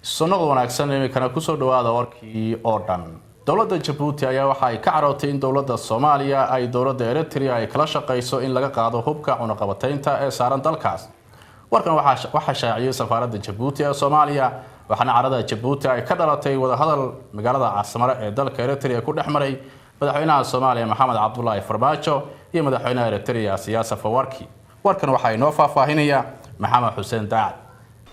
Sonod wanaagsan imikana ku soo dhawaada warkii oo dhan. Dawladda Djibouti ayaa waxa ay ka carootay in dawladda Soomaaliya ay dawladda Eritrea ay kala shaqeyso in laga qaado hubka cunaqabataynta ee saaran dalkaas. Warkan waxa shaaciyay safaaradda Djibouti ee Soomaaliya waxaana carada Djibouti ay ka dhalatay wada hadal magaalada Casmara ee dalka Eritrea ku dhexmaray madaxweynaha Soomaaliya Maxamed Cabdullaahi Farmaajo iyo madaxweynaha Eritrea Siyaasa Fawarki. Warkan waxa inoo faahfaahinaya Maxamed Xuseen Daacad.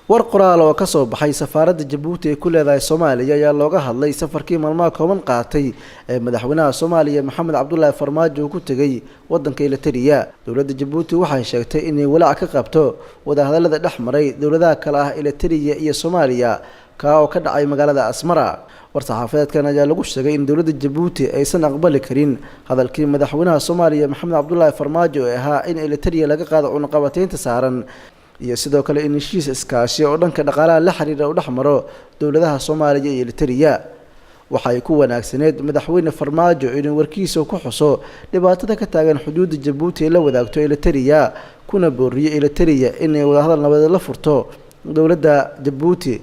war qoraal oo ka soo baxay safaaradda Djibouti ee ku leedahay Soomaaliya ayaa looga hadlay safarkii maalmaha kooban qaatay ee madaxweynaha Soomaaliya Maxamed Cabdullaahi Farmaajo ku tagay wadanka Eritrea. Dawladda Djibouti waxay sheegtay inay walaac ka qabto wada hadallada dhexmaray dawladaha kale ah Eritrea iyo Soomaaliya ka oo ka dhacay magaalada Asmara. war-saxaafadeedkan ayaa lagu sheegay in dawladda Djibouti aysan aqbali karin hadalkii madaxweynaha Soomaaliya Maxamed Cabdullaahi Farmaajo ee ahaa in Eritrea laga qaado cunaqabataynta saaran iyo sidoo kale in heshiis iskaashi oo dhanka dhaqaalaha la xiriira u dhaxmaro dawladaha Soomaaliya iyo Eritrea. waxay ku wanaagsaneed madaxweyne Farmaajo inuu warkiisa ku xuso dhibaatada ka taagan xuduudda Djibouti ee la wadaagto Eritrea kuna booriyo Eritrea inay wada hadal nabad la furto dawladda Djibouti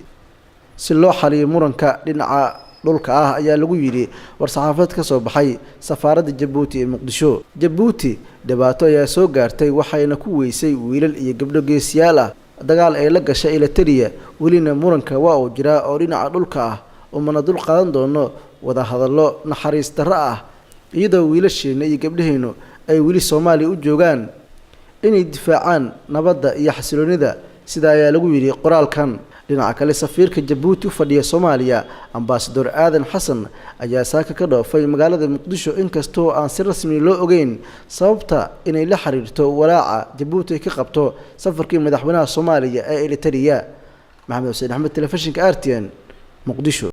si loo xaliyo muranka dhinaca dhulka ah ayaa lagu yiri war-saxaafadeed ka soo baxay safaaradda Djibouti ee Muqdisho. Djibouti dhibaato ayaa soo gaartay waxayna ku weysay wiilal iyo gabdho geesiyaal ah dagaal ay la gashay Eritrea welina muranka waa uu jiraa oo dhinaca dhulka ah oo mana dul qaadan doono wada hadallo naxariis darro ah iyadoo wiilasheena iyo gabdhaheenu ay weli Soomaaliya u joogaan inay difaacaan nabadda iyo xasiloonida sida ayaa lagu yiri qoraalkan. dhinaca kale safiirka Djibouti u fadhiya Soomaaliya ambassador Aadan Xasan ayaa saaka ka dhoofay magaalada Muqdisho inkastoo aan si rasmi loo ogeyn sababta inay la xiriirto walaaca Djibouti ka qabto safarkii madaxweynaha Soomaaliya ee Eritrea. Maxamed Xuseen Axmed, telefishinka RTN, Muqdisho.